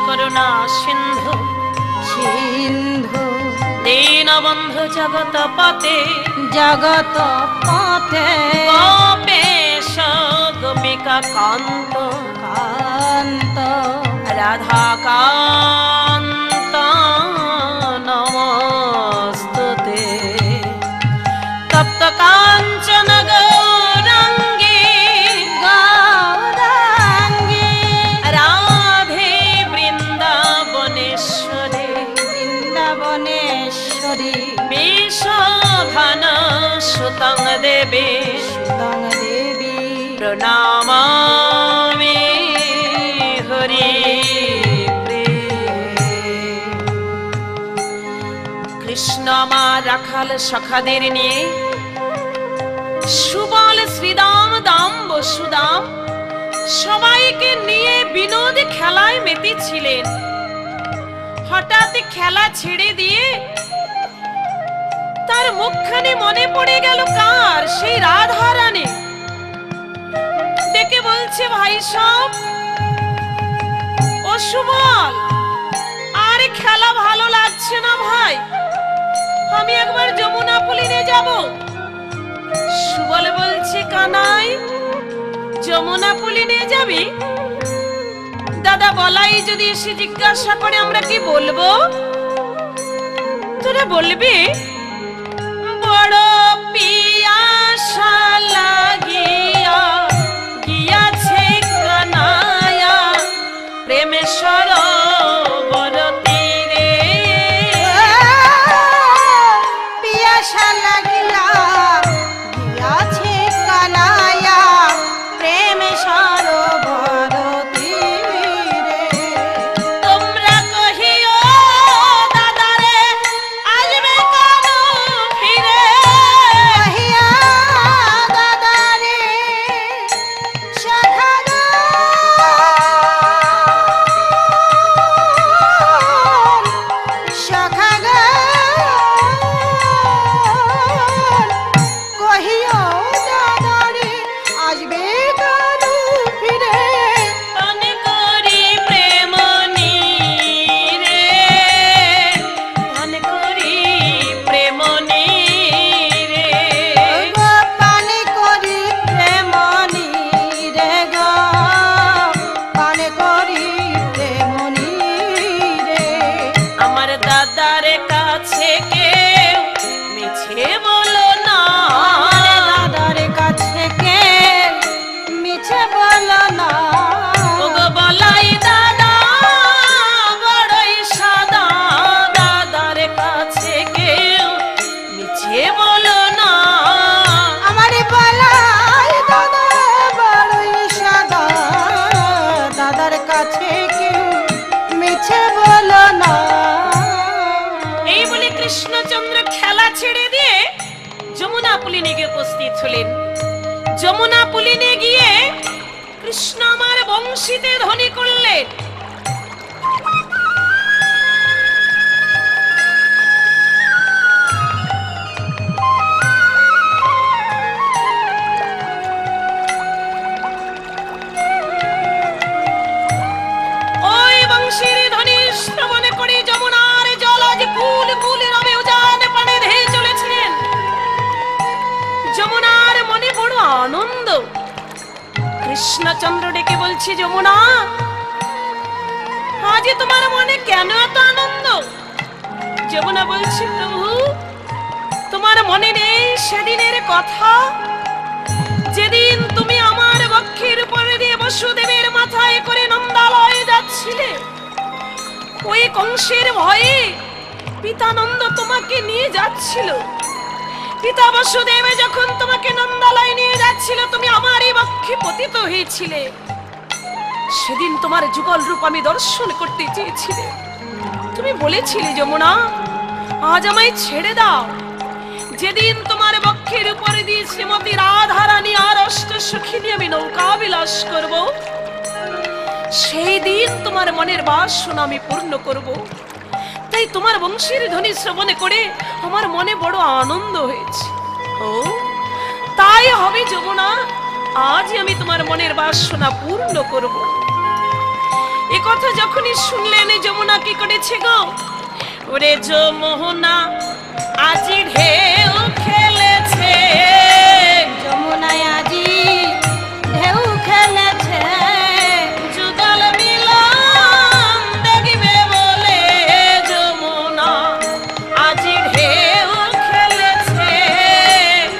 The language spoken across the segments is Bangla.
করুণা সিন্ধু সিন্ধু দীনবন্ধু জগৎ পতে জগত পথে গোপেশ গোপিকা কান্ত কান্ত রাধা কান্ত নমস্তুতে তপ্ত কাঞ্চন গৌরাঙ্গী গৌরাঙ্গী রাধে বৃন্দাবনেশ্বরে বৃন্দাবনেশ্বরী বিশোভন সুতং দেবে সুতং দেবী প্রণামামি হরি কৃষ্ণ আমার রাখাল সখাদের নিয়ে সুবল শ্রীদাম দাম বসুদাম সবাইকে নিয়ে বিনোদ খেলায় মেতেছিলেন। হঠাৎ খেলা ছেড়ে দিয়ে তার মুখখানে মনে পড়ে গেল কার, সেই রাধা রানী। ডেকে বলছে, ভাই সব ও সুবল, আর খেলা ভালো লাগছে না ভাই, আমি একবার যমুনা পুলিনে যাব। সুবল বলছে, কানাই যমুনা পুলিনে যাবি? দাদা বলাই যদি এসে জিজ্ঞাসা করে আমরা কি বলবো? তোরা বলবি বড় পিয়াসা লাগিয়া গিয়াছে কানায়া প্রেমে সরোবর তীরে। পিয়াসা লাগিয়া গিয়াছে কানায়া প্রেম সরোবর তীরে। তোমরা কহিও দাদারে আসবে কানু ফিরে। কহিয়া দাদারে সখাগণ সখাগণ কহিয়া দাদারে আসবে কানু ফিরে। মনে করি প্রেম নীরে, মনে করি প্রেম নীরে। গো পানি করি প্রেমনি রে গো পানি করি প্রেমনি রে। আমার দাদার কাছে কেউ মিছে বলো না, আমার দাদার কাছে কে মিছে বলো না। ওগো বলাই দাদা বড়ই সাদা, দাদার কাছে কেউ মিছে বলো না। আমার বলাই দাদা বড়ই সাদা, দাদার কাছে কেউ মিছে বলো না। এই বলে কৃষ্ণচন্দ্র খেলা ছেড়ে দিয়ে যমুনা পুলিনে গিয়ে উপস্থিত হলেন। যমুনা পুলিনে গিয়ে কৃষ্ণ আমার বংশীতে ধ্বনি করলেন। ওই বংশীর ধ্বনি শ্রবণ করে যমুনার জল আজ কুল কুল রবে উজান পানে ধেয়ে চলেছেন। যমুনার মনে বড় আনন্দ। কৃষ্ণচন্দ্র ডেকে বলছে, যমুনা আজ তোমার মনে কেন এত আনন্দ? যমুনা বলছে, প্রভু তোমার মনে নেই সেদিনের কথা, যেদিন তুমি আমার বক্ষের উপরে দিয়ে বসুদেবের মাথায় করে নন্দালয়ে যাচ্ছিলে? ওই কংসের ভয়ে পিতানন্দ তোমাকে নিয়ে যাচ্ছিল। পিতা বসুদেব যখন তোমাকে নন্দালয়ে নিয়ে যাচ্ছিল, তুমি আমারই বক্ষে পতিত হয়েছিলে। সেদিন তোমার যুগল রূপ আমি দর্শন করতে চেয়েছিলে। তুমি বলেছিলে, যমুনা আজ আমায় ছেড়ে দাও। যেদিন তোমার বক্ষের উপরে দিয়ে শ্রীমতী রাধা রানী আর অষ্ট সখী নিয়ে আমি নৌকা বিলাস করব, সেই দিন তোমার মনের বাসনা আমি পূর্ণ করব। তাই তোমার বংশীর ধ্বনি শ্রবণ করে আমার মনে বড় আনন্দ হয়েছে। ও তাই হবে যমুনা, আজ আমি তোমার মনের বাসনা পূর্ণ করব। এ কথা যখনই শুনলেন যমুনা কি করেছে গো, ওরে যমুনা আজি ঢেউ খেলেছে, যমুনায় আজি ঢেউ খেলেছে, যুগল মিলন দেখবে বলে যমুনা আজি ঢেউ খেলেছে,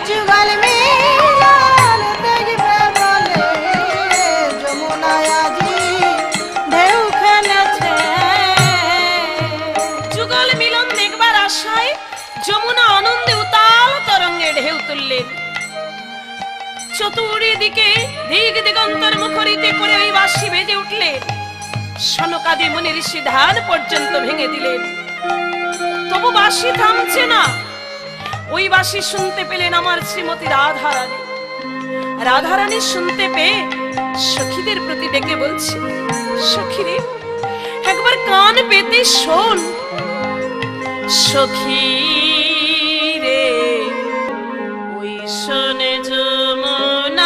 যুগল মিলন দেখবে বলে যমুনায় আজি ঢেউ খেলেছে। যুগল মিলন দেখবার আশায় যমুনা আনন্দে উতাল তরঙ্গে ঢেউ তুললেন। চতুর্দিকে দিক দিগন্তর মুখরিতে করে ওই বাঁশি বেজে উঠলেন। সনকাদি মুনি ঋষি ধ্যান পর্যন্ত ভেঙে দিলেন, তবু বাঁশি থামছে না। ওই বাঁশি শুনতে পেলেন আমার শ্রীমতী রাধারানী। রাধারানী শুনতে পেয়ে সখীদের প্রতি ডেকে বলছে, সখীরে একবার কান পেতে শোন। সখী রে ওই শোনে যমুনায়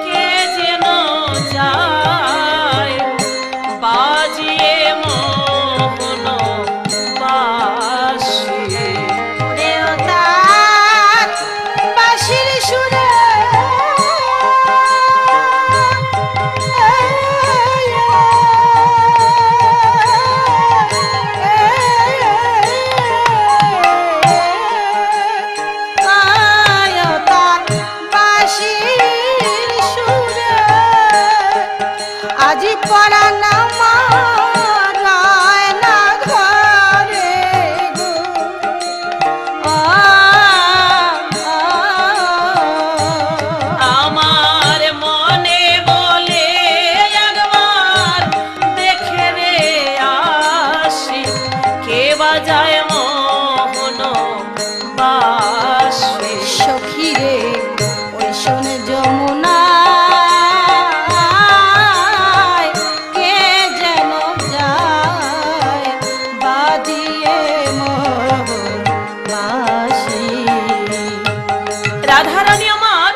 কে যেন যায় বাজিয়ে মোহন বাঁশি। ওরে ও তার বাঁশির সুরে আজি পরাণ আমার রয় না ঘরে গো। আমার মনে বলে একবার দেখে রে আসি কে বাজায় মোহন বাঁশি। সখী রে ওই শোন যমুনা কে যেন যায় বাজিয়ে মোহন বাঁশি। রাধারানী আমার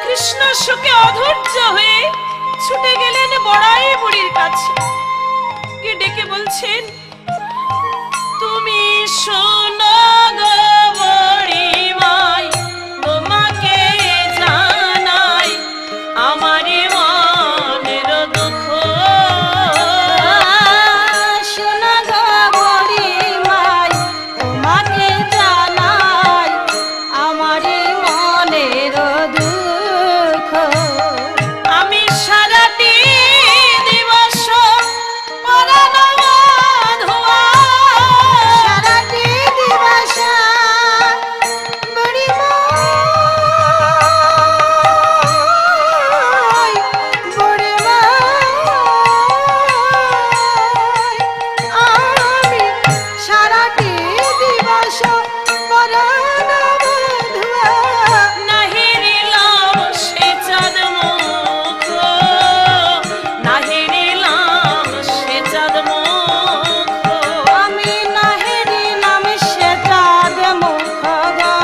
কৃষ্ণ শোকে অধৈর্য হয়ে ছুটে গেলেন বড়াই বুড়ির কাছে, গিয়ে ডেকে বলছেন, তুমি শোনো গো বুড়িমাই, তোমাকে জানাই আমার মনের দুঃখ। শোনা গো বুড়িমাই, তোমাকে জানাই আমারই মনের দুঃখ। আমি সারাটি দিবস পরাণ ধোয়া, সারাটি দিবস বুড়িমাই, বুড়িমাই, আমি সারাটি দিবস পরাণ ধোয়া। নাহিরিলাম সে চাঁদ মুখ, নাহিরিলাম সে চাঁদ মুখ। আমি নাহেরিলাম সে চাঁদ মুখ গো,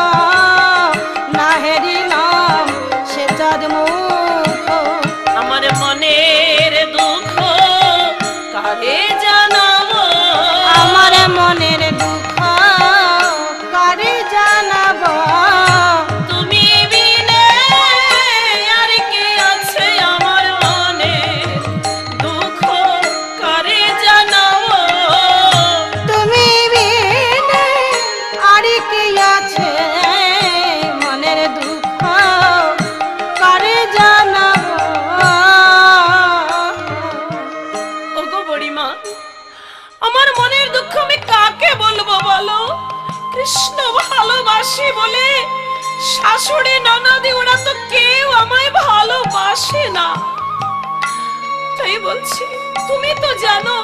নাহেরিলাম সে চাঁদ মুখ। আমার মনের দুঃখ কারে জানাবো, আমার মনের দুঃখ কারে জানাবো। তুমি বিনে আর কে আছে আমার মনে দুঃখ কারে জানাবো। তুমি বিনে আর কি আছে মনের দুঃখ কারে জানাবো। ওগো বুড়িমা, আমার মনের দুঃখ আমি কাকে বলবো বলো? কৃষ্ণ ভালোবাসি বলে শাশুড়ি ননদি ওরা তো কেউ আমায় ভালোবাসে না। তাই বলছি, তুমি তো জানো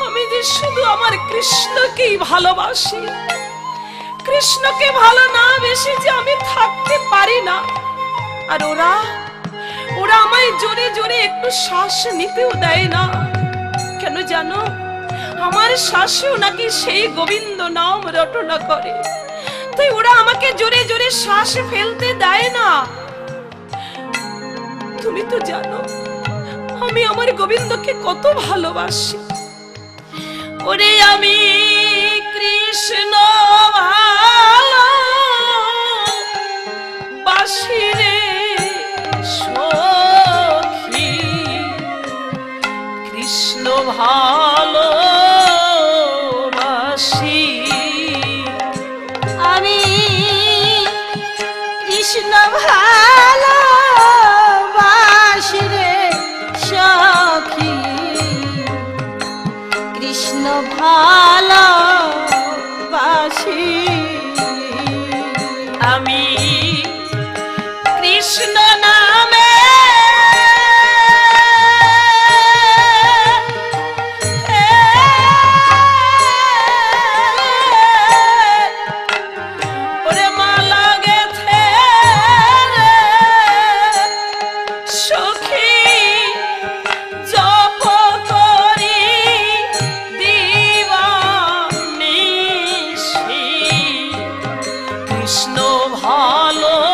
আমি যে শুধু আমার কৃষ্ণকেই ভালোবাসি। কৃষ্ণকে ভালো না বেশি যে আমি থাকতে পারি না। আর ওরা ওরা আমায় জোরে জোরে একটু শ্বাস নিতেও দেয় না। কেন জানো? আমার শ্বাসেও নাকি সেই গোবিন্দ নাম রটনা করে, তাই ওরা আমাকে জোরে জোরে শ্বাস ফেলতে দেয় না। তুমি তো জানো আমি আমার গোবিন্দকে কত ভালোবাসি। ওরে আমি কৃষ্ণ ভালোবাসি রে সখী, কৃষ্ণ ভালোবাসি। আমি কৃষ্ণ ভালোবাসি রে সখী, কৃষ্ণ ভালোবাসি। আমি কৃষ্ণ নামে ওরে মালা গেথে রে সখী জপ করি দিবানিশি, কৃষ্ণ ভালোবাসি।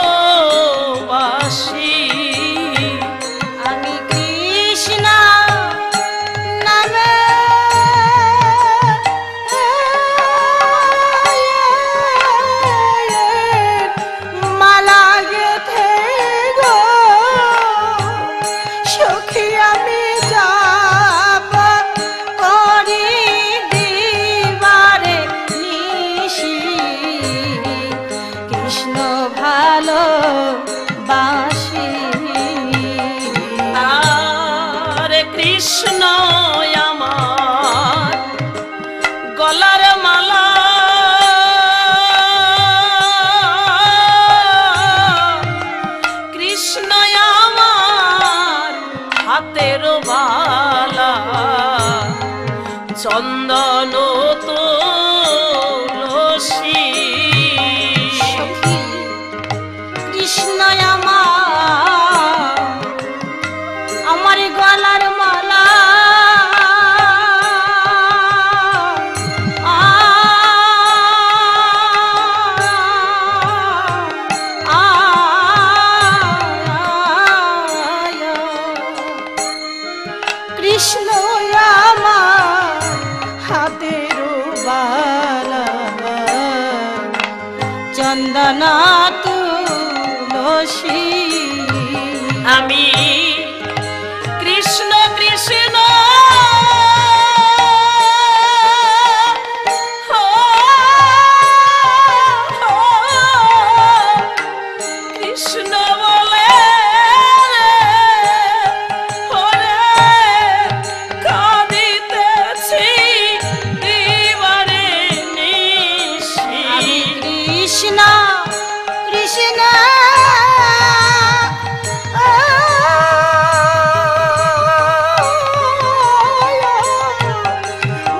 আমি কৃষ্ণ নামে মালা গেথে গো সখী, আমি যাব করি দিবারে নিশি, কৃষ্ণ ভালোবাসি। আরে কৃষ্ণ আমার গলার মালা, কৃষ্ণ আমার হাতের বালা, চন্দন তুলসী। সখী কৃষ্ণ আমার গলার মালা, কৃষ্ণ আমার হাতের বালা, চন্দনা তুলসী। আমি কৃষ্ণ কৃষ্ণ কৃষ্ণ বলে ওরে কাঁদিতেছি দিবারে নিশি। আমি কৃষ্ণ কৃষ্ণ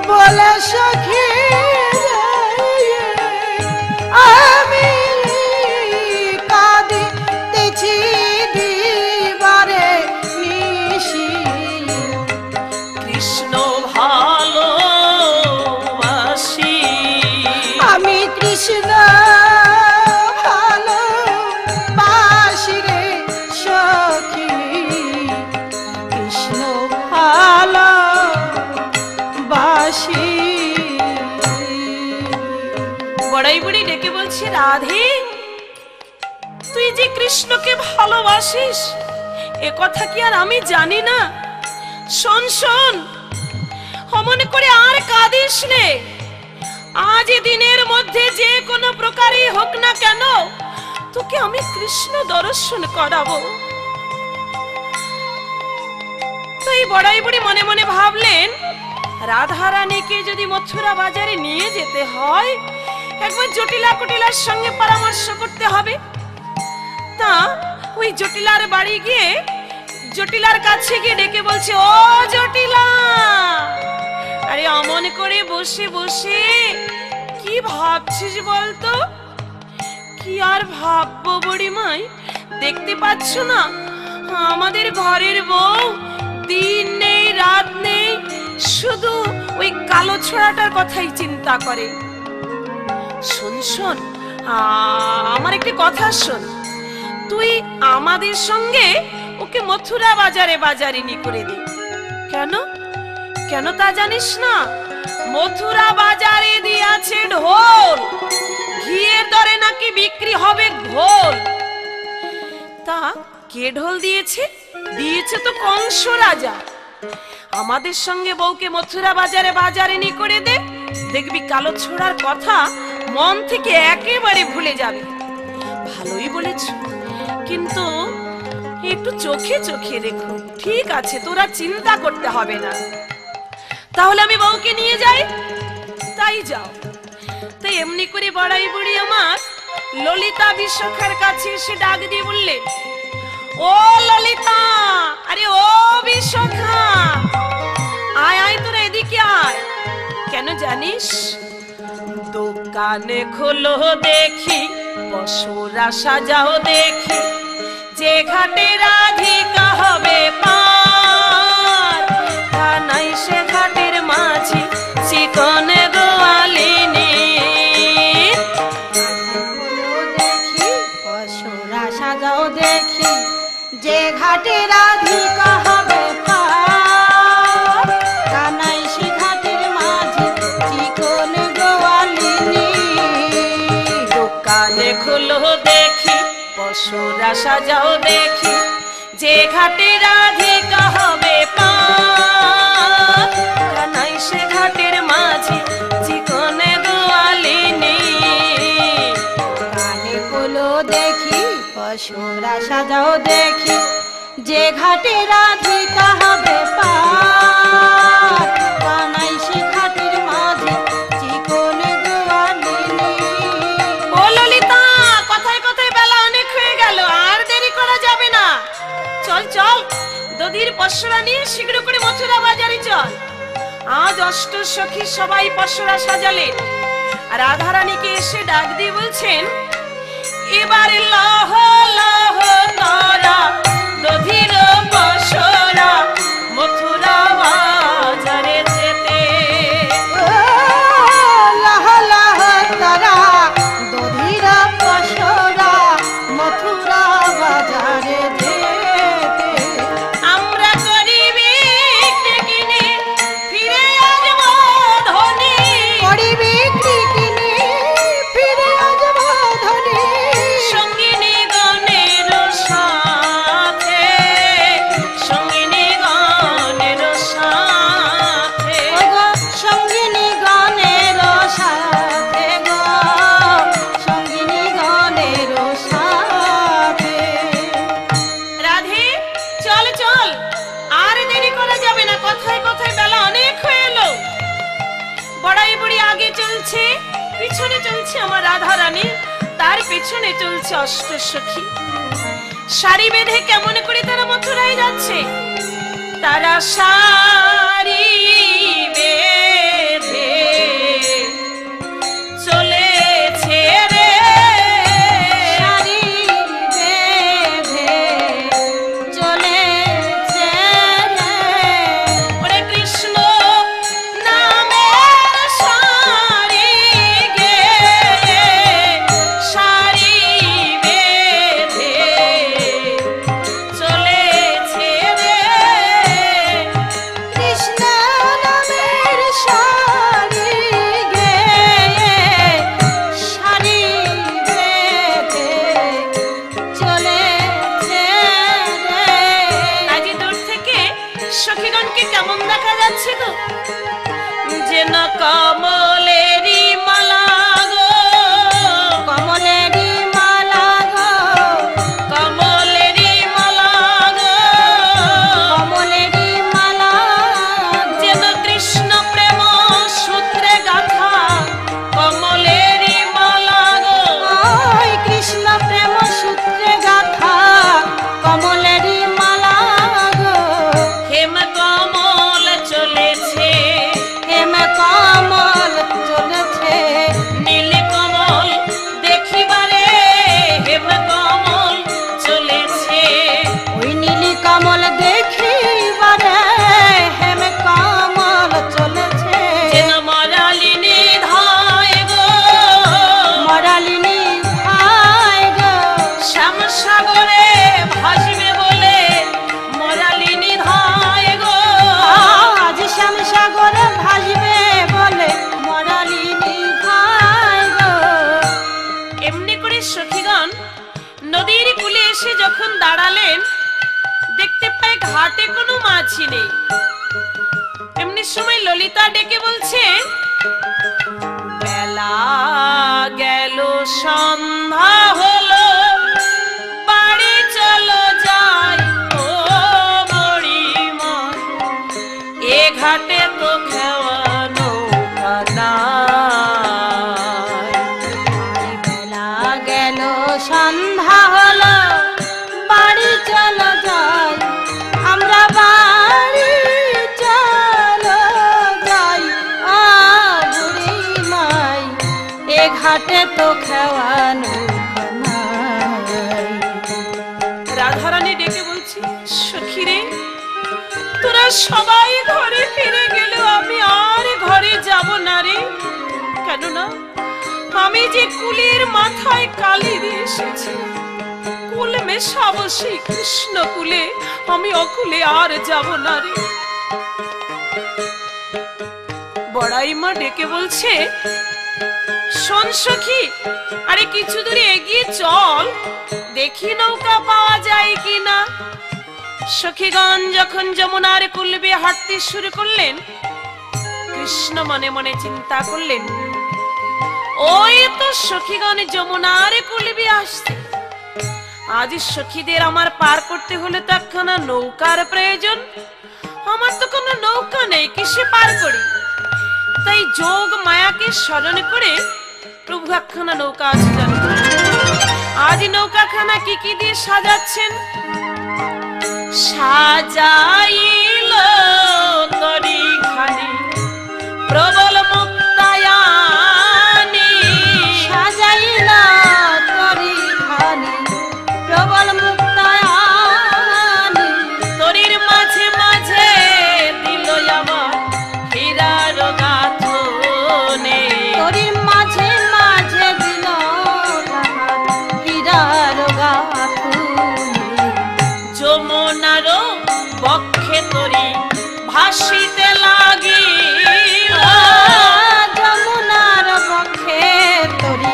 বলে সখী আমি কাঁদিতেছি দিবারে নিশি, কৃষ্ণ ভালোবাসি। আমি কৃষ্ণ ভালোবাসি রে সখী, কৃষ্ণ ভালোবাসি। বড়াই বুড়ি ডেকে বলছে, রাধে তুই যে কৃষ্ণকে ভালোবাসিস এ কথা কি আর আমি জানি না? শোন শোন, অমন করে আর কাঁদিস নে। আজ দিনের মধ্যে যে কোনো প্রকারই হোক না কেন তোকে আমি কৃষ্ণ দর্শন করাবো। তো এই বড়াই বুড়ি মনে মনে ভাবলেন, রাধারানীকে যদি মথুরা বাজারে নিয়ে যেতে হয় একবার জটিলা কুটিলার সঙ্গে পরামর্শ করতে হবে। তা ওই জটিলার বাড়ি গিয়ে জটিলার কাছে গিয়ে ডেকে বলছে, ও জটিলা, আরে অমন করে বসে বসে কি ভাবছিস বলতো? কি আর ভাববো বুড়িমাই, দেখতে পাচ্ছ না আমাদের ঘরের বউ দিন নেই রাত নেই শুধু ওই কালো ছোড়াটার কথাই চিন্তা করে। শোন শোন, আমার একটি কথা শোন, তুই আমাদের সঙ্গে ওকে মথুরা বাজারে বাজারিনী করে দে। কেন কেন তা জানিস না? মথুরা বাজারে দিয়েছে ঢোল, ঘিয়ের দরে নাকি বিক্রি হবে ঘোল। তা কে ঢোল দিয়েছে? দিয়েছে তো কংস রাজা। আমাদের সঙ্গে বউকে মথুরা বাজারে বাজারিনী করে দে, দেখবি কালো ছোড়ার কথা মন থেকে একেবারে ভুলে যাবে। ভালোই বলেছ, কিন্তু একটু চোখে চোখে রেখো। ঠিক আছে, তোরা চিন্তা করতে হবে না। তাহলে আমি বউকে নিয়ে যাই? তাই যাও। তাই এমনি করে বড়াই বুড়ি আমার ললিতা বিশ্বখার কাছে এসে ডাক দিয়ে বললে, ও ললিতা, আরে ও বিশ্বখা, আয় আয় তোরা এদিকে আয়। কেন জানিস? দোকানে খোলো দেখি, পশুরা সাজাও দেখি, যে ঘাটে রাধিকা হবে পার, কানাই সে ঘাটের মাঝি চিকনে গোয়ালিনী। দেখি পশুরা সাজাও দেখি, যে ঘাটে রাধিকা হবে পার, কানাই সে ঘাটের মাঝি চিকন গোয়ালিনী। দোকানে খোলো দেখি, পশুরা সাজাও দেখি, যে ঘাটে রাধিকা হবে পার, কানাই সে ঘাটের মাঝি চিকনে গোয়ালিনী। কানে কোলো দেখি, পশুরা সাজাও দেখি, যে ঘাটে রাধিকা হবে পার, কানাই সে ঘাটের মাঝে চিকন গোয়ালিনী। ও ললিতা, কথায় কথায় বেলা অনেক হয়ে গেল, আর দেরি করা যাবে না। চল চল, দধির পশুরা নিয়ে শীঘ্র করে মথুরা বাজারে চল। আজ অষ্টসখী সবাই পশুরা সাজালেন, আর রাধারানীকে এসে ডাক দিয়ে বলছেন, এবারে লহ লহ তারা দধির পশুরা মথুরা বাজারে যেতে। লাহ লাহ তারা দধির পশুরা মথুরা বাজারে যেতে। আমরা করিবি কিনে ফিরে আসবো ধনী, করি বিক্রি কিনে ফিরে আসবো ধনী। সঙ্গিনী গণের সাথে, সঙ্গিনী গণের সাথে। ওগো সঙ্গিনী গণের সাথে, গো সঙ্গিনী গণের সাথে। রাধে, চল চল, আর দেরি করা যাবে না। কথায় কথায় বেলা অনেক হয়ে এলো। বড়াই বুড়ি আগে চলছে, পিছনে চলছে আমার রাধা রানী, তার পেছনে চলছে অষ্টসখী। শাড়ি বেঁধে কেমন করে তারা মথুরায় যাচ্ছে। তারা শাড়ি বেঁধে চলেছে রে, শাড়ি বেঁধে চলেছে রে। ওরে কৃষ্ণ নামের শাড়ি গেয়ে, শাড়ি বেঁধে চলেছে রে। কৃষ্ণ নামের শাড়ি গেয়ে, শাড়ি বেঁধে চলেছে রে। আজ দূর থেকে সখীগণকে কেমন দেখা যাচ্ছে গো? যেন কমলেরই মালা গো, কমলেরই মালা গো, কমলেরই মালা গো, কমলেরই মালা গো। যেন কৃষ্ণ প্রেম সূত্রে গাথা কমলেরই মালা গো। ওই কৃষ্ণ প্রেম সূত্রে গাথা কমলেরই মালা গো। হেম কমল চলেছে, হেম কমল চলে প্রেম সাগরে ভাসবে বলে মরালিনী ভাই গো। এমনি করে সখীগণ নদীর কূলে এসে যখন দাঁড়ালেন, দেখতে পায় ঘাটে কোনো মাছি নেই। এমনি সময় ললিতা ডেকে বলছে, বেলা গেল সন্ধ্যা হলো, বাড়ি চলো যাই ও বুড়িমা, এ ঘাটে তো খেওয়া নৌকা নাই। বেলা গেল সন্ধ্যা হলো, বাড়ি চলো যাই, আমরা বাড়ি চলো যাই ও বুড়ি মাই, এ ঘাটে তো খেওয়ানো রাধারানী ডেকে বলছি, সখী রে, তোরা সবাই ঘরে ফিরে গেলেও আমি আর ঘরে যাব না রে। কেননা আমি যে কুলের মাথায় কালি দিয়ে এসেছি, কুল মেশাবো সেই কৃষ্ণ কুলে, আমি অকুলে আর যাব না রে। বড়াই মা ডেকে বলছে, শোন সখী, আরে কিছু দূরে এগিয়ে চল, দেখি নৌকা পাওয়া যায় কিনা। সখীগণ যখন যমুনার কূল বেয়ে হাঁটতে শুরু করলেন, কৃষ্ণ মনে মনে চিন্তা করলেন, ওই তো সখীগণ যমুনার কূল বেয়ে আসছে, আজ সখীদের আমার পার করতে হলে তো একখানা নৌকার প্রয়োজন। আমার তো কোনো নৌকা নেই, কিসে পার করি? তাই যোগ মায়াকে স্মরণ করে প্রভু একখানা নৌকা আছে জানো। আজ নৌকাখানা কি কি দিয়ে সাজাচ্ছেন? সাজাইল তরি খানি প্রবল মুক্তায়ানি, সাজাইল তরি খানি প্রবল মুক্তায়ানি, তরির মাঝে মাঝে দিল আমার হীরার গাঁথনে, তরির মাঝে মাঝে দিল হীরার গাঁথুনি, যমুনার বক্ষে তরি ভাসিতে লাগিল, যমুনার বক্ষে তরি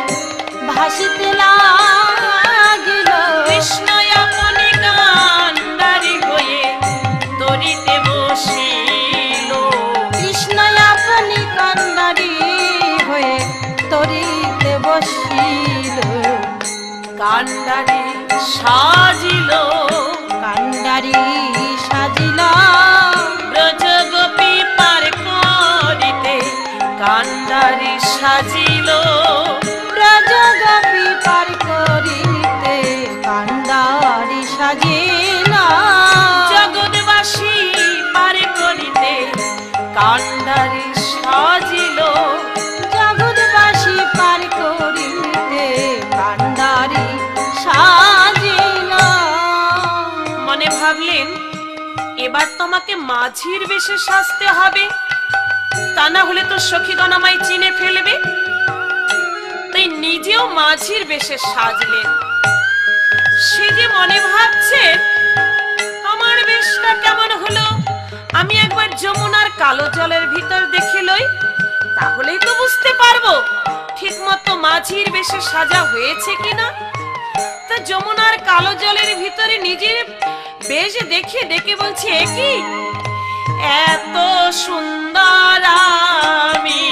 ভাসিতে লাগিল, কৃষ্ণ আপনি কান্ডারি হয়ে তরিতে বসিল, কৃষ্ণ আপনি কান্ডারি হয়ে তরিতে বসিল, কান্ডারি সাজিল, কান্ডারি সাজিল, ব্রজ গোপী পার করিতে কান্ডারি সাজিল, ব্রজ গোপী পার করিতে কান্ডারি সাজিল, জগৎবাসী পার করিতে কান্ডারি সাজিল। জগৎবাসী পার করিতে কান্ডারি সাজিল। মনে ভাবলেন, এবার তোমাকে মাঝির বেশে সাজতে হবে, তা না হলে তো সখীগণ আমায় চিনে ফেলবে। তাই নিজেও মাঝির বেশে সাজলেন। সে যে মনে ভাবছে, আমার বেশটা কেমন হলো, আমি একবার যমুনার কালো জলের ভিতর দেখে লই, তাহলেই তো বুঝতে পারবো ঠিক মতো মাঝির বেশে সাজা হয়েছে কিনা। তা যমুনার কালো জলের ভিতরে নিজের বেশ দেখে ডেকে বলছে, এ কি এত সুন্দর আমি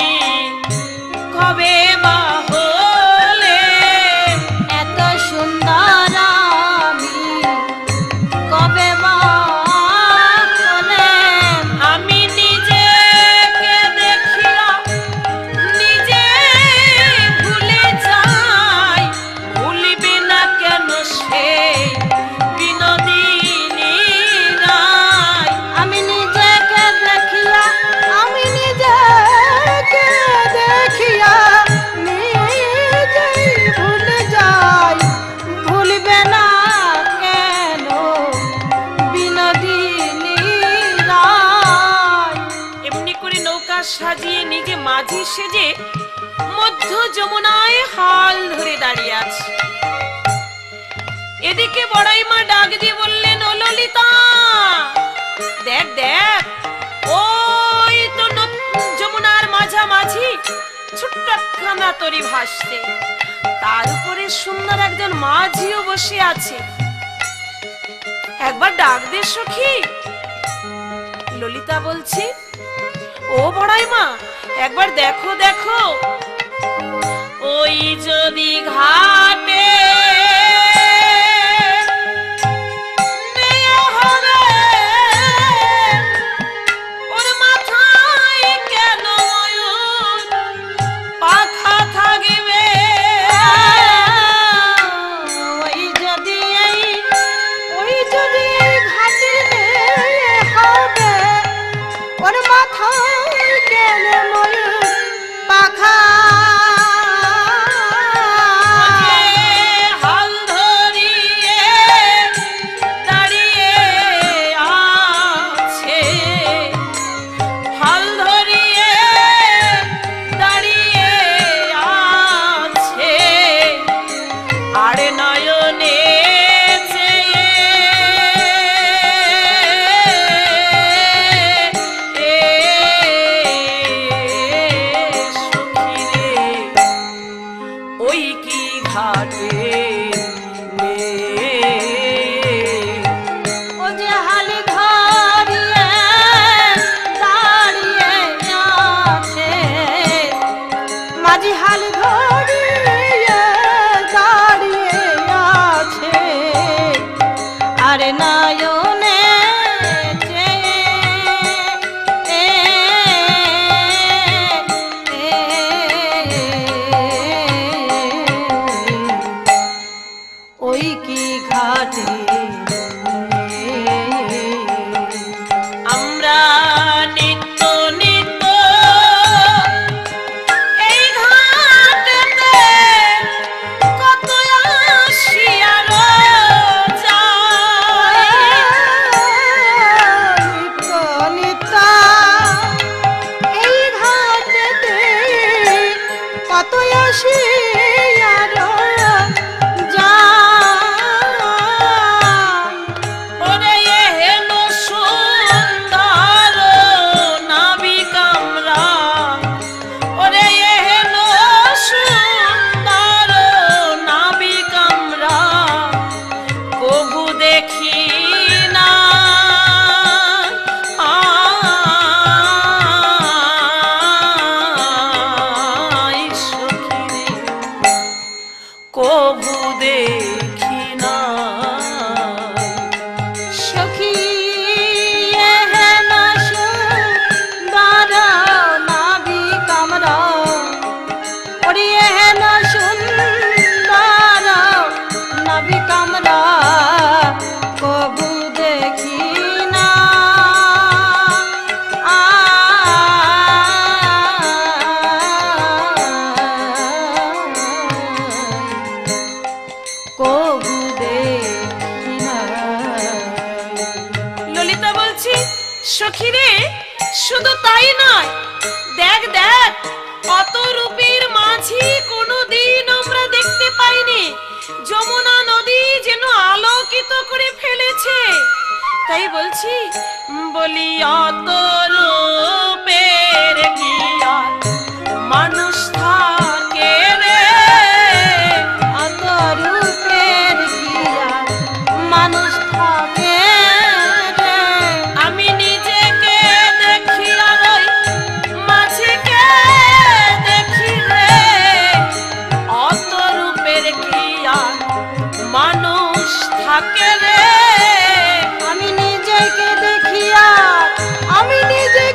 কবে বা হলে, এত সুন্দর আমি কবে বা হলে, আমি নিজেকে দেখিয়া নিজে ভুলে যাই, ভুলিবে না কেন সেই বিনোদিনী রায়। আমি নিজেকে দেখিয়া, আমি নিজেকে দেখিয়া নিজেই ভুলে যাই, ভুলবে না কেন বিনোদিনী রায়। এমনি করে নৌকা সাজিয়ে নিজে মাঝি সেজে মধ্য যমুনায় হাল ধরে দাঁড়িয়ে আছে। এদিকে বড়াই মা ডাক দিয়ে বললেন, ও ললিতা, দেখ দেখ, ওই ছোট্ট একখানা তরি ভাসছে, তার উপরে সুন্দর একজন মাঝিও বসে আছে। একবার ডাক দে সখী। ললিতা বলছি, ও বড়াই মা, একবার দেখো দেখো, ওই যদি ঘাটে নেয়া হবে, ওর মাথায় কেন ময়ূর পাখা থাকবে? ওই যদি ঘাটে হবে, ওর মাথায় কেন ময়ূর পাখা? হাল ধরিয়ে দাঁড়িয়ে আছে, হাল ধরিয়ে দাঁড়িয়ে আছে, আর নয়নে ওই কি ঘাটে ও যে হাল ধরিয়ে দাঁড়িয়ে আছে, মাঝি হাল ধরিয়ে দাঁড়িয়ে আছে, আর নয়নে ওই কি ঘাটে আমরা নিত্য নিত্য এই ঘাটেতে কত আসিয়া যাই। নিত্য এই ঘাটেতে কত আসিয়া যায়। ওরে এহেন সুন্দর নাবিক আমরা, ওরে এহেন সুন্দর নাবিক আমরা, কবু দেখি না সখী রে, কবু দেখি না। সখী এহেন সুন্দর নাবিক আমরা, ওরে এহেন সুন্দর নাবিক আমরা, কবু দেখি না। কবু দেখি না। ললিতা বলছি, সখী রে, শুধু তাই নয়, দেখ দেখ, অত রূপের মাঝি কোনোদিন আমরা দেখতে পাইনি। যমুনা নদী যেন আলোকিত করে ফেলেছে। তাই বলছি, বলি অত রূপের কি আর মানুষ থাকে রে? অত রূপের কি আর মানুষ থাকে রে? আমি নিজেকে দেখি আর ওই মাঝিকে দেখি রে, অত রূপের কি আর মানুষ থাকে রে? আমি নিজেকে দেখিয়া, আমি নিজেকে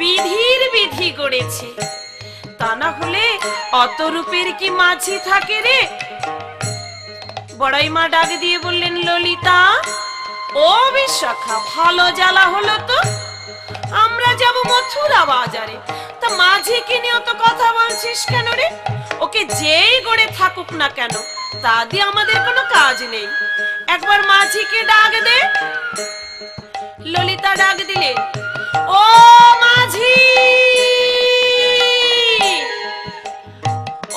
বিধির বিধি গড়েছে, তা না হলে অত রূপের কি মাঝি থাকে রে? বড়াই মা ডাক দিয়ে বললেন, ললিতা ও বিশাখা, ভালো জ্বালা হলো তো। আমরা যাব মথুরা বাজারে, তা মাঝিকে নিয়ে অত কথা বলছিস কেন রে? ওকে যেই গড়ে থাকুক না কেন, তা দিয়ে আমাদের কোনো কাজ নেই। একবার মাঝিকে ডাক দে। ললিতা ডাক দিলে, ও মাঝি,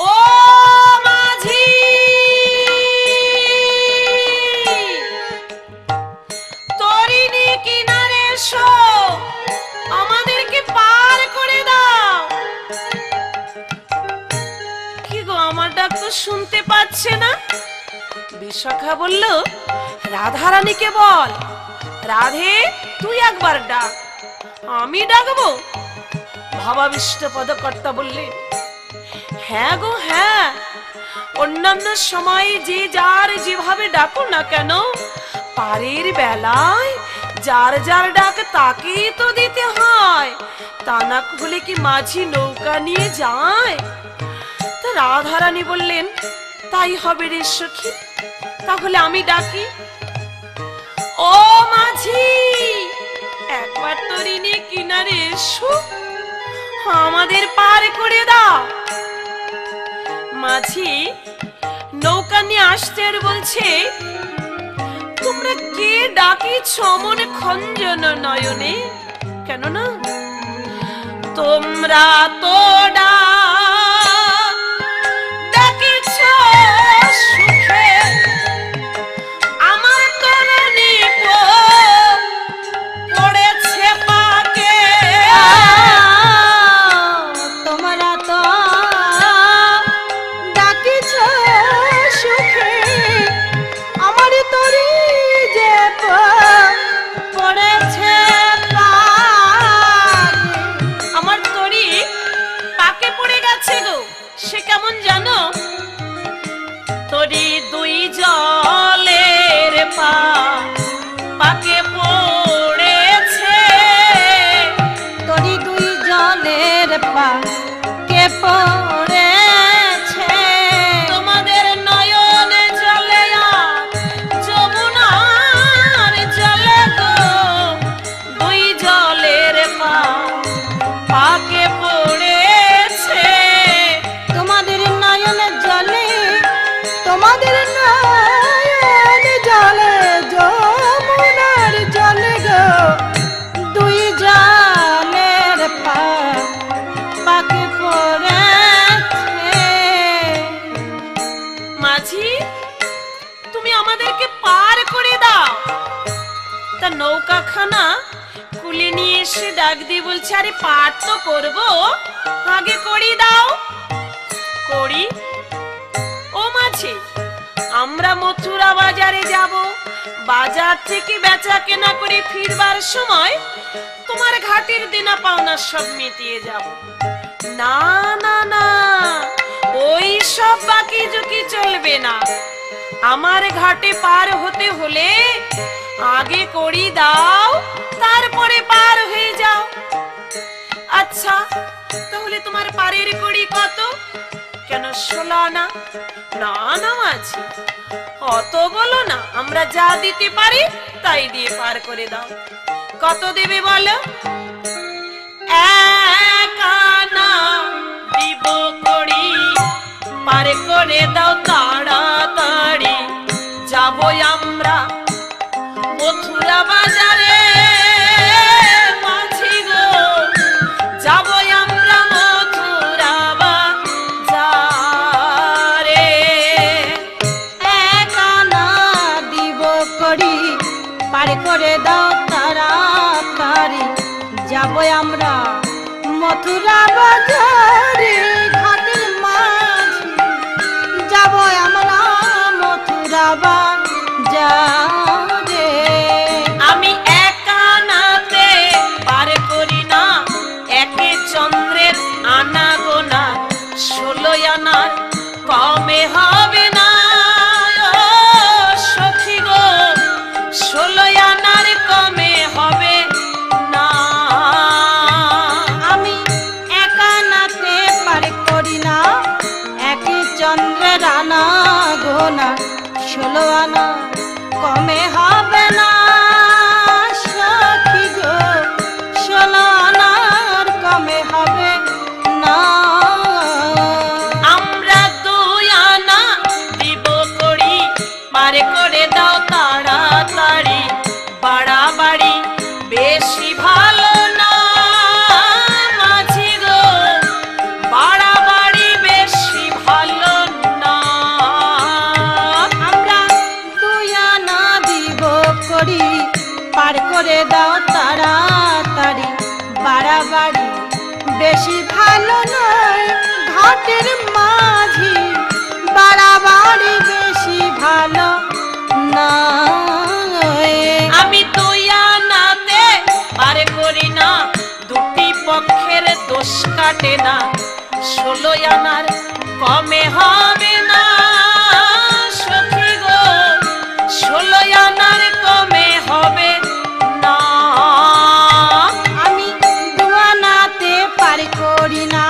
ও মাঝি, তরিণী কিনারে এসো, আমাদেরকে পার করে দাও। কি গো, আমার ডাক তো শুনতে পাচ্ছে না? বিশাখা বলল, রাধারানীকে বল। রাধে, তুই একবার ডাক। আমি ডাকবো? ভাবাবিষ্ট পদকর্তা বললেন, হ্যাঁ গো হ্যাঁ, অন্যান্য সময় যে যার যেভাবে ডাকো না কেন, পারের বেলায় যার যার ডাক তাকেই তো দিতে হয়। তা না হলে কি মাঝি নৌকা নিয়ে যায়? তা রাধারানী বললেন, তাই হবে রে সখী, তাহলে আমি ডাকি। ও মাঝি, একবার তরিণী কিনারে এসো, আমাদের পার করে দাও। মাঝি নৌকা নিয়ে আসতে আর বলছে, তোমরা কে ডাকিছ মনে খঞ্জন নয়নে? কেননা তোমরা তো ডাকিছ সুখে, আমার তরণী পড়েছে পাকে। তোমরা তো ডাকিছ সুখে, আমার তরি যে পড়েছে পাকে। আমার তরি পাকে পড়ে গেছে গো। সে কেমন জানো? তরি দুই জলের পাকে পড়েছে, তরি দুই জলের পাকে পড়েছে। তোমাদের নয়নে জলে আর যমুনার জলে গো, দুই জলের পাকে পড়েছে। তোমাদের নয়নে জলে, তোমাদের নয়নে জলে, যমুনার জলে গো, দুই জলের পাকে পড়েছে। মাঝি, তুমি আমাদেরকে পার করে দাও। তা নৌকাখানা কুলে নিয়ে এসে ডাক দিয়ে বলছে, আরে পার তো করবো, আগে করি দাও। করি? ও মাঝি, আমরা মথুরা বাজারে যাব, বাজার থেকে বেচা কেনা করে ফিরবার সময় তোমার ঘাটের দেনা পাওনা সব মিটিয়ে যাব। না না না, ওই সব বাকি ঝুঁকি চলবে না। আমার ঘাটে পার হতে হলে আগে করি দাও, তারপরে পার হয়ে যাও। আচ্ছা, তাহলে তোমার পারের কড়ি কত? কেন 16 আনা? না না মাঝি, অত বলো না, আমরা যা দিতে পারি তাই দিয়ে পার করে দাও। কত দেবে বলো? 1 আনা দিব কড়ি, পার করে দাও তাড়াতাড়ি, যাবো আমরা মথুরা বাজারে। মাঝি গো, যাবো আমরা মথুরা বাজারে। 1 আনা দিব করি, পার করে দাও তাড়াতাড়ি, যাব আমরা মথুরা বাজারে। ঘাটের মাঝি যাব আমরা মথুরা বাজারে। আমি 1 আনাতে পার করি না, 1 চন্দ্রের আনা গোনা, 16 আনার কমে হবে না। ও সখী গো, 16 আনার কমে হবে না। বাড়ি বেশি ভালো নয়, ঘাটের মাঝি বাড়াবাড়ি বেশি ভালো নয়। আমি তুই আনাতে পারে করি না, দুটি পক্ষের দোষ কাটে না, 16 আনার কমে হবে না সখী গো, 16 আনার কমে হবে না। আমি দুয়ানাতে পারি করি না,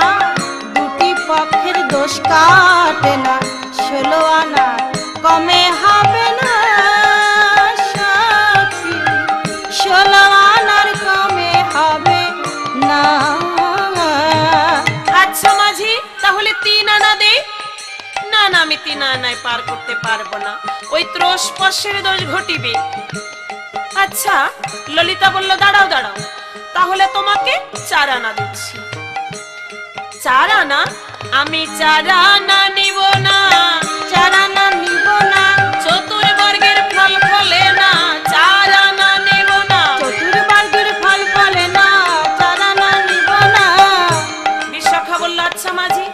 দুটি পক্ষের দোষ কাটে না, 16 আনা কমে হবে না সখী, 16 আনার কমে হবে না। আচ্ছা মাঝি, তাহলে 3 আনা দে। না না, আমি 3 আনায় পার করতে পারবো না, ওই ত্রস্পর্শের দোষ ঘটিবে। আচ্ছা, ললিতা বলল দাঁড়াও দাঁড়াও, তাহলে তোমাকে 4 আনা দিচ্ছি। 4 আনা? আমি 4 আনা নিব না, 4 আনা নিব না, চতুর্বর্গের ফল ফলে না, 4 আনা নিব না, চতুর্বর্গের ফল ফলে না, 4 আনা নিব না। বিশাখা বলল আচ্ছা মাঝি,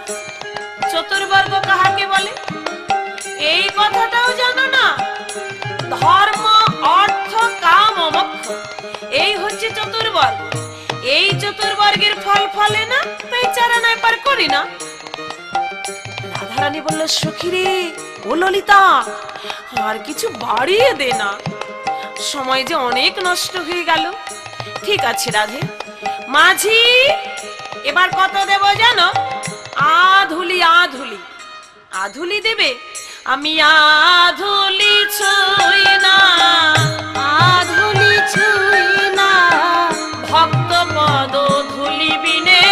চতুর্বর্গ কাহাকে বলে? এই কথাটাও জানো না? ধর্ম, অর্থ, কাম ও মোক্ষ, এই হচ্ছে চতুর্বর্গ। এই চতুর্বর্গের ফল ফলে না, তাই 4 আনায় পার করি না। রাধারানী বলল সখী রে, ও ললিতা, আর কিছু বাড়িয়ে দে না, সময় যে অনেক নষ্ট হয়ে গেল। ঠিক আছে রাধে। মাঝি, এবার কত দেব জানো? আধুলি, আধুলি, আধুলি দেবে। আমি আধুলি ছুঁই না, আধুলি ছুঁই না, ভক্ত পদ ধুলি বিনে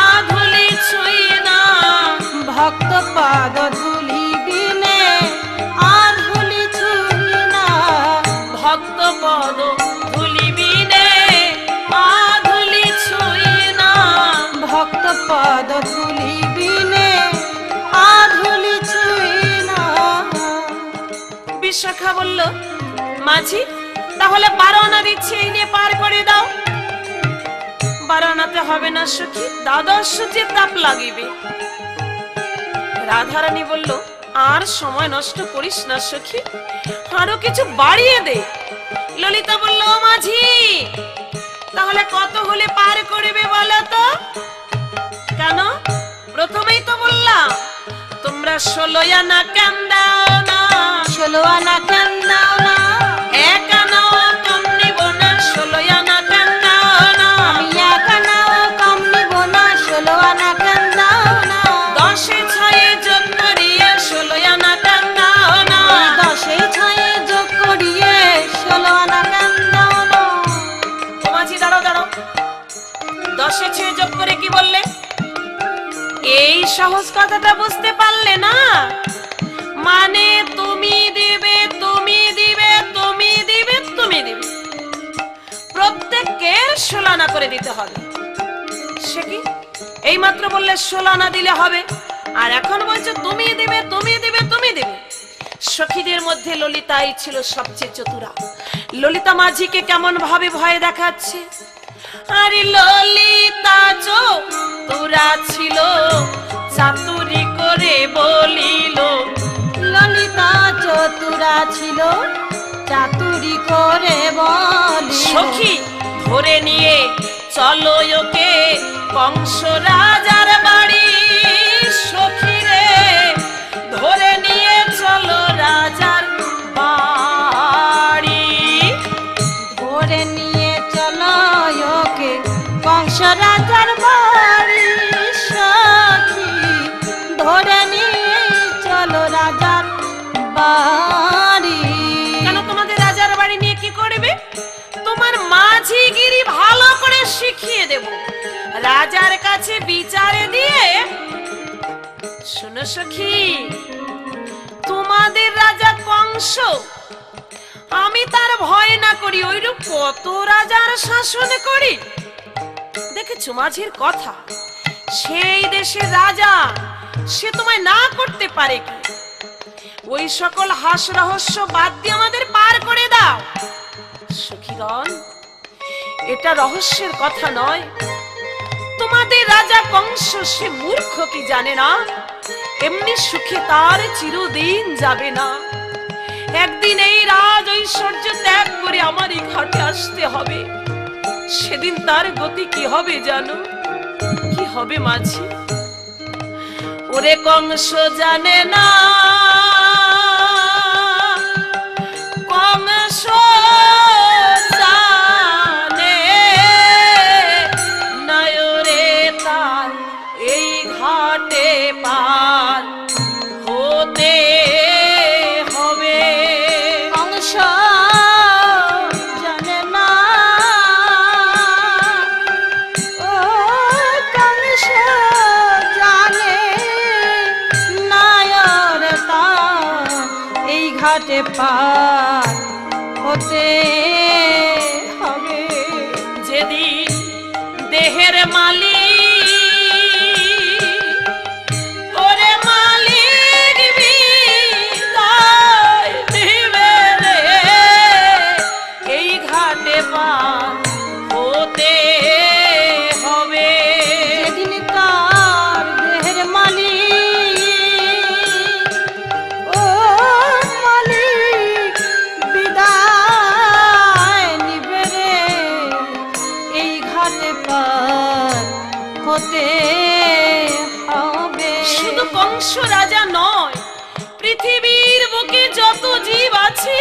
আধুলি ছুঁই না, ভক্ত পাদ ধুলি বিনে আধুলি ছুঁই না, ভক্ত পদ ধুলি বিনে আধুলি ছুঁই না। ভক্ত পাদ ধুলি বিনে আধুলি ছুঁই না। বিশাখা বলল মাঝি, তাহলে 12 আনা দিচ্ছি, এই নিয়ে পার করে দাও। 12 আনাতে হবে না সখী, দ্বাদশ সূর্যের তাপ লাগিবে। রাধারানী বলল আর সময় নষ্ট করিস না সখী, আরো কিছু বাড়িয়ে দে। ললিতা বলল মাঝি, তাহলে কত হলে পার করবে বলো তো? কেন, প্রথমেই তো বললাম তোমরা 16 আনা কেন দাও না, 16 আনা কেন দাও না, 1 আনাও কম নিব না, 16 আনা কেন দাও না, আমি 1 আনাও কম নিব না, 16 আনা কেন দাও না, 10 এ 6 যোগ করিয়ে 16 আনা কেন দাও না, 10 এ 6 যোগ করিয়ে 16 আনা কেন দাও না। ও মাঝি দাঁড়াও দাঁড়াও, 10 এ 6 যোগ করে কি বললে? এই সহজ কথাটা বুঝতে পারলে না? মানে তুমি দিবে, তুমি দিবে, তুমি দিবে, তুমি দিবে, প্রত্যেককে 16 আনা করে দিতে হবে। সে কি, এই মাত্র বললে 16 আনা দিলে হবে, আর এখন বলছো তুমি দিবে, তুমি দিবে, তুমি দিবে। সখীদের মধ্যে ললিতাই ছিল সবচেয়ে চতুরা। ললিতা মাঝিকে কেমন ভাবে ভয় দেখাচ্ছে। আরে ললিতা চতুরা ছিল, চাতুরি করে বলিল, ললিতা চতুরা ছিল, চাতুরি করে বলিল, সখী ধরে নিয়ে চলো ওকে কংস রাজার বাড়ি, সখী রে ধরে নিয়ে চলো রাজার বাড়ি, ধরে নিয়ে চলো ওকে কংস রাজার বাড়ি, সখী ধরে নিয়ে চলো রাজার বাড়ি। কেন, তোমাদের রাজার বাড়ি নিয়ে কি করবে? তোমার মাঝিগিরি ভালো করে শিখিয়ে দেব, রাজার কাছে বিচারে দিয়ে। শোনো সখী, তোমাদের রাজা কংস, আমি তার ভয় না করি, ওইরূপ কত রাজার শাসন করি। দেখেছো মাঝির কথা, সেই দেশের রাজা, সে তোমায় না করতে পারে কি? ওই সকল হাস রহস্য বাদ দিয়ে আমাদের পার করে দাও। সখীগণ, এটা রহস্যের কথা নয়, তোমাদের রাজা কংস সে মূর্খ কি জানে না এমনি সুখে তার চিরদিন যাবে না। একদিন এই রাজ ঐশ্বর্য ত্যাগ করে আমারই ঘাটে আসতে হবে। সেদিন তার গতি কি হবে জানো? কি হবে মাঝি? ওরে কংস জানে না, কংস জানে নয়রে তার এই ঘাটে পার হতে হবে। কংস জানে না, ও কংস জানে নায়র তার এই ঘাটে পার হতে হবে। যেদিন দেহের মালিক, ওরে মালিক বিদায় দিবে রে, এই ঘাটে পার হতে হবে। যেদিন তার দেহের মালিক, ও মালিক বিদায় নিবে রে, এই ঘাটে পার হতে হবে। শুধু কংস রাজা নয়, পৃথিবীর বুকে যত জীব আছে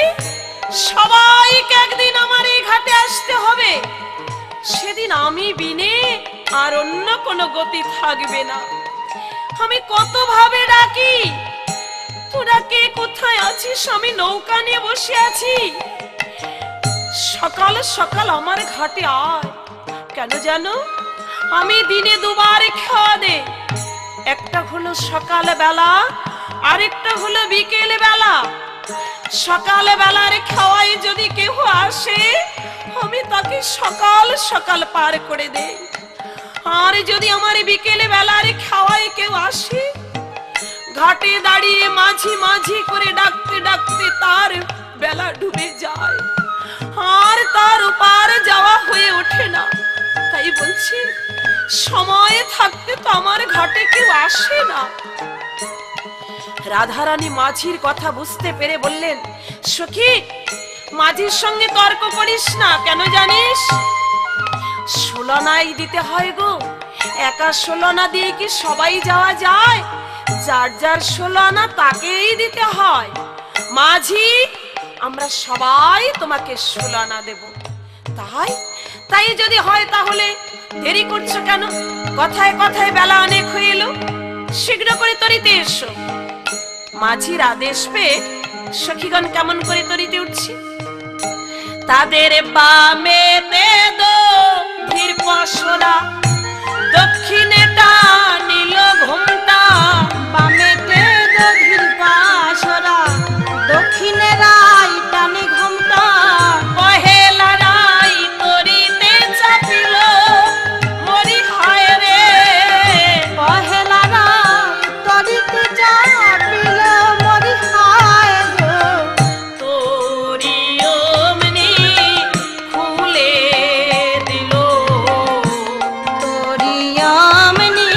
সবাইকে একদিন আমার এই ঘাটে আসতে হবে। সেদিন আমি বিনে আর অন্য কোনো গতি থাকবে না। আমি কত ভাবে ডাকি, তোরা কে কোথায় আছিস? আমি নৌকা নিয়ে বসে আছি, সকাল সকাল আমার ঘাটে আয়। কেন জানো? আমি দিনে দুবার খাওয়া দে, একটা হলো সকাল বেলা, আরেকটা হলো বিকেল বেলা। সকাল বেলার খাওয়াই যদি কেউ আসে আমি তাকে সকাল সকাল পার করে দেই, আর যদি আমার বিকেল বেলার খাওয়াই কেউ আসে ঘাটে দাঁড়িয়ে মাঝি মাঝি করে ডাকতে ডাকতে তার বেলা ডুবে যায়, আর তার উপার যাওয়া হয়ে ওঠে না। তাই বলছি সময় থাকতে তো আমার ঘাটে কেউ আসে না। রাধারানী মাঝির কথা বুঝতে পেরে বললেন, সখী মাঝির সঙ্গে তর্ক করিস না। কেন জানিস? 16 আনাই দিতে হয় গো। একা 16 আনা দিয়ে কি সবাই যাওয়া যায়? যার যার 16 আনা তাকেই দিতে হয়। মাঝি আমরা সবাই তোমাকে 16 আনা দেব। তাই তাই যদি হয় তাহলে দেরি করছো কেন? কথায় কথায় বেলা অনেক হয়ে এলো, শীঘ্র করে তরিতে এসো। মাঝির আদেশ পেয়ে সখীগণ কেমন করে তরিতে উঠছে। তাদের বামেতে দধির পশরা, দক্ষিণে টানিল ঘুমটা। বামেতে দধির পাশরা, দক্ষিণে রাই টানি ঘুমটা। পহেলা রাই তরিতে চাপিল, মরি হায় রে। পহেলা রাই তরিতে চাপিল, মরি হায় গো। তোরি অমনি খুলে দিল, তোরি অমনি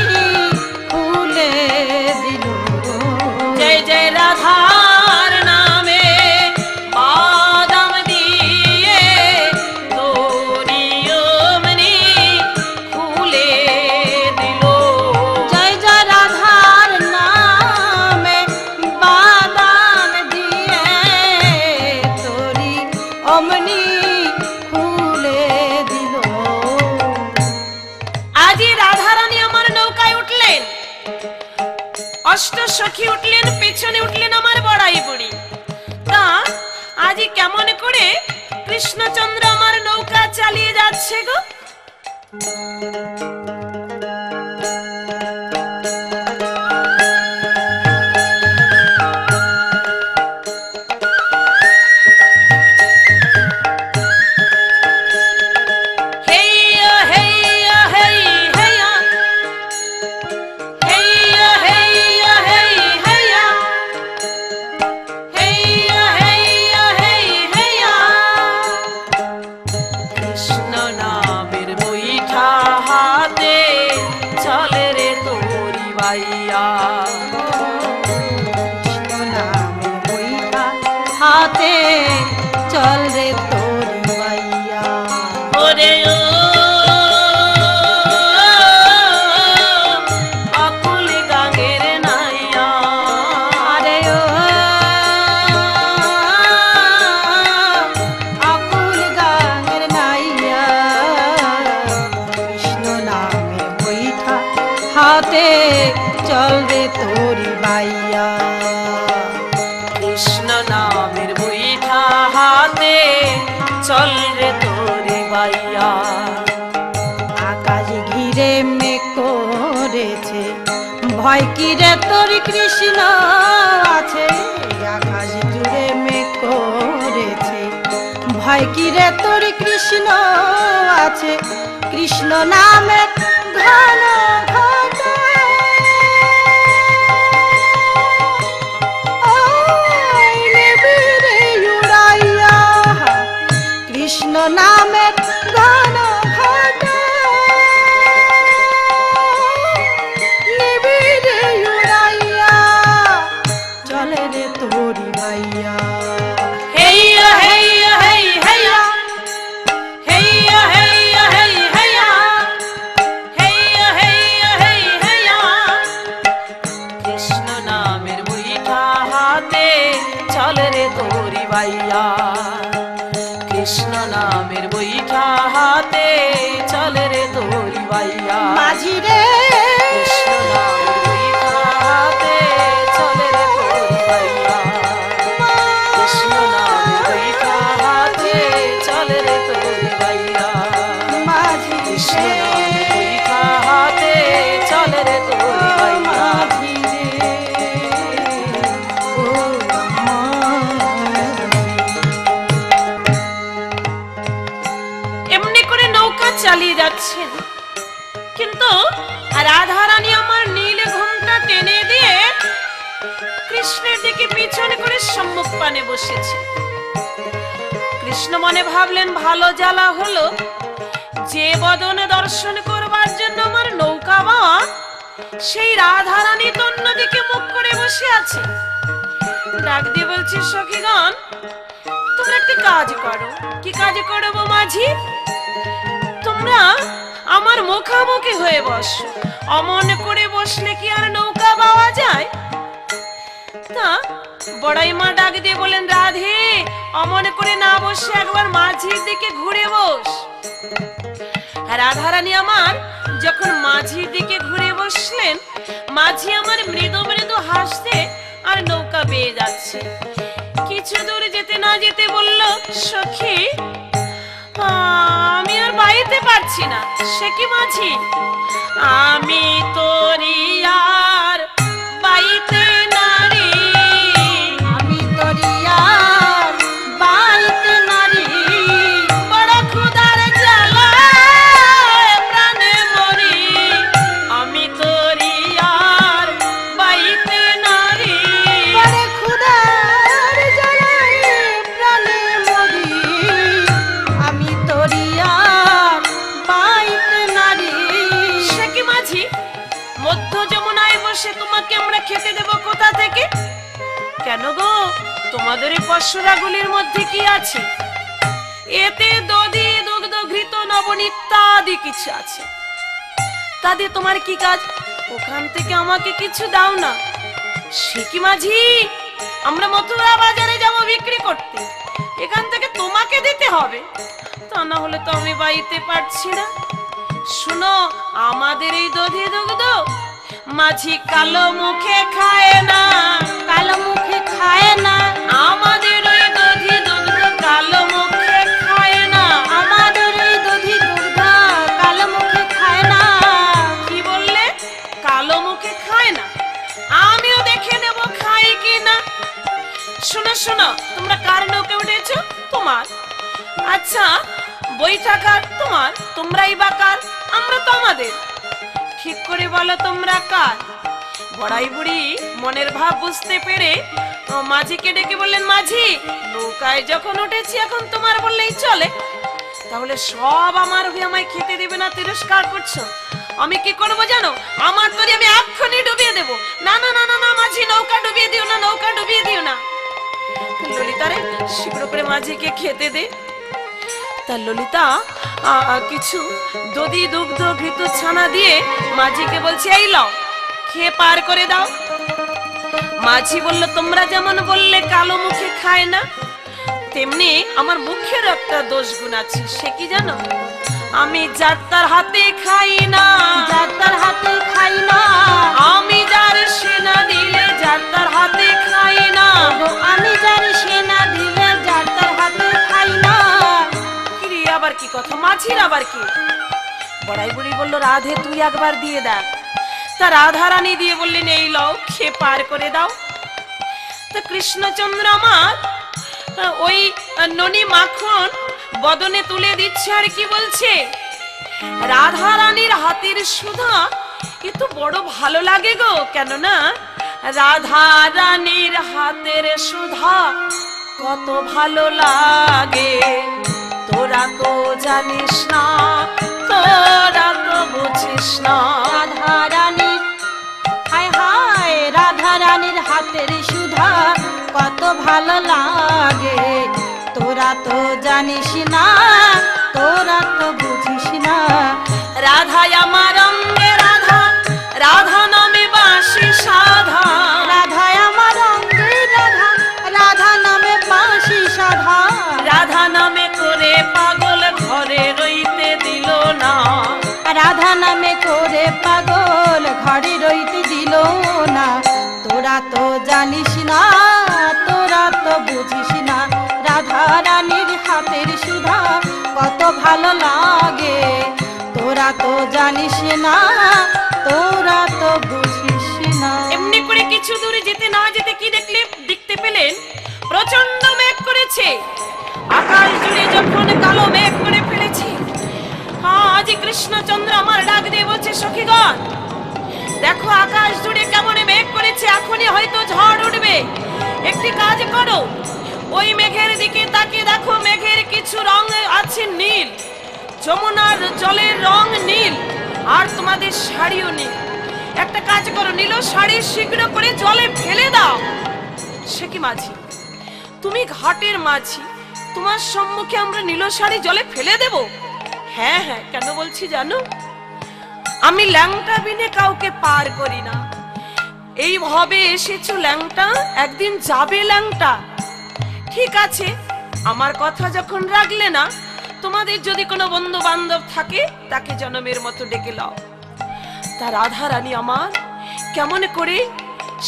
খুলে দিল। জয় জয় রাধার নামে বাদাম দিয়ে তোরি অমনি খুলে দিল। জয় জয় রাধার নামে বাদাম দিয়ে তোরি অমনি খুলে দিল। আজি রাধারানী আমার নৌকায় উঠলেন, অষ্ট সখী উঠলেন, পেছনে উঠলেন আমার বড়াই বুড়ি। তা আজি কেমন করে কৃষ্ণচন্দ্র আমার নৌকা চালিয়ে যাচ্ছে গো? হেইয়া হেইয়া হেই হেইয়া, হেইয়া হেইয়া হেই হেইয়া, হেইয়া হেইয়া হেই হেইয়া। কৃষ্ণ নামের বৈঠা হাতে বাইয়া। কৃষ্ণ নামের বৈঠা হাতে চল রে তোরি বাইয়া। ওরে ও আকুল গাঙের নাইয়া, আরে ও আকুল গাঙের নাইয়া, কৃষ্ণ নামের বৈঠা হাতে চল রে তোরি বাইয়া। কৃষ্ণ নামের বৈঠা হাতে চল রে তোরে বাইয়া। আকাশ ঘিরে মেঘ করেছে, ভয় কি রে তোর কৃষ্ণ আছে। আকাশ জুড়ে মেঘ করেছে, ভয় কি রে তোর কৃষ্ণ আছে। কৃষ্ণ নামে ঘন ঘটে ওই নিবিড়ে উড়াইয়া। কৃষ্ণ নামে ঘন ঘটে নিবিড়ে উড়াইয়া, চলে রে তোরি ভাইয়া। হেইয়া হেইয়া হেই হেইয়া, হেইয়া হেইয়া হেই হেইয়া, হেইয়া হেইয়া হেই হেইয়া। কৃষ্ণ নামের বৈঠা হাতে চল রে তোরি বাইয়া। কৃষ্ণ নামের বৈঠা হাতে চল রে তোরি বাইয়া। মাঝি রে কৃষ্ণ নামের বৈঠা হাতে চল রে তোরি বাইয়া। কৃষ্ণ নামের বৈঠা হাতে চল রে তোরি বাইয়া। মাঝি কৃষ্ণ রে নামের বৈঠা হাতে চল রে তোরি বাইয়া। মাঝি রে ও এমনি করে নৌকা চালিয়ে যাচ্ছেন, কিন্তু রাধারানী আমার নীল ঘুমটা টেনে দিয়ে কৃষ্ণের দিকে পিছনে করে সম্মুখ পানে বসেছে। কৃষ্ণ মনে ভাবলেন ভালো জ্বালা হলো, যে বদনে দর্শন করবার জন্য আমার নৌকা বাওয়া, সেই রাধারানী তো অন্যদিকে মুখ করে বসে আছে। ডাক দিয়ে বলছে, সখীগণ তোমরা একটি কাজ করো। কি কাজ করবো মাঝি? তোমরা আমার মুখামুখি হয়ে বসো। অমন করে বসলে কি আর নৌকা পাওয়া যায়? তা বড়াই মা ডাক দিয়ে বলেন, রাধে অমন করে না বসে একবার মাঝির দিকে ঘুরে বস। রাধারানী আমার যখন মাঝির দিকে ঘুরে বসলেন, মাঝি আমার মৃদু মৃদু হাসতে আর নৌকা বেয়ে যাচ্ছে। কিছু দূর যেতে না যেতে বলল, সখী আমি আর বাইতে পারছি না। সে কি মাঝি? আমি তোরি আর বাইতে নারী, আমি তোরিয়ার বাইতে নারী, বড় ক্ষুধার জ্বালায় প্রাণে মরি। আমি তোরি আর বাইতে নারী, বড় ক্ষুধার জ্বালায় প্রাণে মরি। আমি তোরিয়ার বাইতে নারী। সে কি মাঝি? মধ্য যমুনায় বসে তোমাকে আমরা খেতে দেব কোথা থেকে? কেন গো, তোমাদের এই পশুরাগুলির মধ্যে কি আছে? এতে দধি দুগ্ধ ঘৃত নবন ইত্যাদি কিছু আছে। তাতে তোমার কি কাজ? ওখান থেকে আমাকে কিছু দাও না। সে কি মাঝি? আমরা মথুরা বাজারে যাব বিক্রি করতে, এখান থেকে তোমাকে দিতে হবে। তা না হলে তো আমি বাইতে পারছি না। শুনো, আমাদের এই দধি দুগ্ধ মাঝি কালো মুখে খায় না। কালো মুখে খায় না, আমাদের ওই দধি দুগ্ধ কালো মুখে খায় না। আমাদের এই দধি দুর্গা কালো মুখে খায় না। কি বললে? কালো মুখে খায় না? আমিও দেখে নেব খাই কি না। শোনো শোনো, তোমরা কার নৌকে উঠেছো? তোমার। আচ্ছা, বইটা কার? তোমার। তোমরাই বা কার? আমরা তো আমাদের। ঠিক করে বলো তোমরা কার? বড়াই বুড়ি মনের ভাব বুঝতে পেরে মাঝিকে ডেকে বললেন, মাঝি নৌকায় যখন উঠেছি এখন তোমার বললেই চলে, তাহলে সব আমার হয়ে আমায় খেতে দেবে না? তিরস্কার করছো? আমি কি করব জানো? আমার তরি আমি এক্ষুনি ডুবিয়ে দেব। না না না না না মাঝি, নৌকা ডুবিয়ে দিও না, নৌকা ডুবিয়ে দিও না। ললিতারে শীঘ্র করে মাঝিকে খেতে দে। তা ললিতা কিছু দধি দুগ্ধ ঘৃত ছানা দিয়ে মাঝিকে বলছে, এই লও, খেয়ে পার করে দাও। মাঝি বলল, তোমরা যেমন বললে কালো মুখে খায় না, তেমনি আমার মুখের একটা দোষ গুণ আছে। সে কি জানো? আমি যার তার হাতে খাই না, যার তার হাতে খাই না। আমি যার সেনা দিলে যার তার হাতে খাই না। আমি যার সেনা দিলে যার তার হাতে খাই না। কি আবার কি কথা? মাঝির আবার কি? বড়াই বুড়ি বলল, রাধে তুই একবার দিয়ে দেখ। তা রাধা রানী দিয়ে বললেন, এই লও, খেয়ে পার করে দাও। তো কৃষ্ণচন্দ্র আমার ওই ননি মাখন বদনে তুলে দিচ্ছে, আর কি বলছে, রাধা রানীর হাতের সুধা এ তো বড় ভালো লাগে গো। কেননা রাধা রানীর হাতের সুধা কত ভালো লাগে, তোরা তো জানিস না, তোরা তো বুঝিস না। রাধা রানীর, হায় হায়, রাধা রানীর হাতের সুধা কত ভালো লাগে, তোরা তো জানিস না, তোরা তো বুঝিস না। রাধা আমার অঙ্গে রাধা, রাধা নামে বাঁশি সাধা। রাধা আমার অঙ্গে রাধা, রাধা নামে বাঁশি সাধা। রাধা নামে করে পাগল ঘরে রইতে দিল না। রাধা নামে করে পাগল ঘরে রইতে দিল না। তোরা তো জানিস না, তোরা তো বুঝিস না। রাধা রানীর হাতের সুধা কত ভালো লাগে, তোরা তো জানিস না, তোরা তো বুঝিস না। এমনি করে কিছু দূরে যেতে না যেতে কি দেখতে পেলেন? প্রচন্ড মেঘ করেছে। আকাশ জুড়ে যখন কালো মেঘ করে ফেলেছে, আজ কৃষ্ণচন্দ্র আমার ডাক দিয়ে বলছে, সখীগণ দেখো আকাশ জুড়ে কেমন মেঘ করেছে, এখনই হয়তো ঝড় উঠবে। একটি কাজ করো, ওই মেঘের দিকে তাকিয়ে দেখো, মেঘের কিছু রং আছে নীল, যমুনার জলের রং নীল, আর তোমাদের শাড়িও নীল। একটা কাজ করো, নীল শাড়ি শীঘ্র করে জলে ফেলে দাও। সে কি মাঝি, তুমি ঘাটের মাঝি, তোমার সম্মুখে আমরা নীল শাড়ি জলে ফেলে দেব? হ্যাঁ হ্যাঁ, কেন বলছি জানো? আমি ল্যাংটা বিনে কাউকে পার করি না। এইভাবে এসেছো ল্যাংটা, একদিন যাবে ল্যাংটা। ঠিক আছে, আমার কথা যখন রাখলে না, তোমাদের যদি কোনো বন্ধু বান্ধব থাকে তাকে জনমের মতো ডেকে লাও। তা রাধা রানী আমার কেমন করে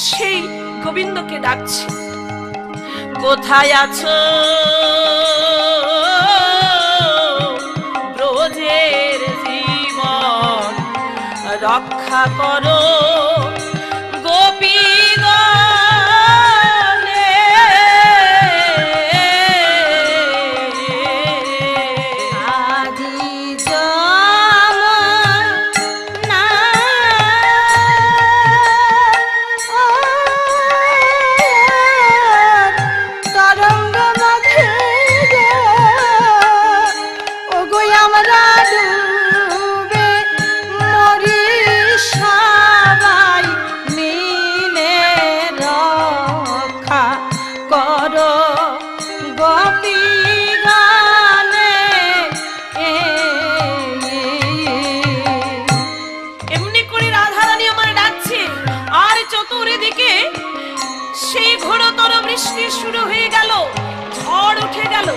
সেই গোবিন্দকে ডাকছে, কোথায় আছো ব্রজের জীবন রক্ষা করো গোপীগণে। আজি যমুনা তরঙ্গ মধ্যে ওগো আমরা ডুবে মরি সবাই মিলে, রক্ষা করো গোপীগণে। এমনি করে রাধা রানী আমার ডাকছে, আর চতুর্দিকে সেই ঘোরতর বৃষ্টি শুরু হয়ে গেল, ঝড় উঠে গেল।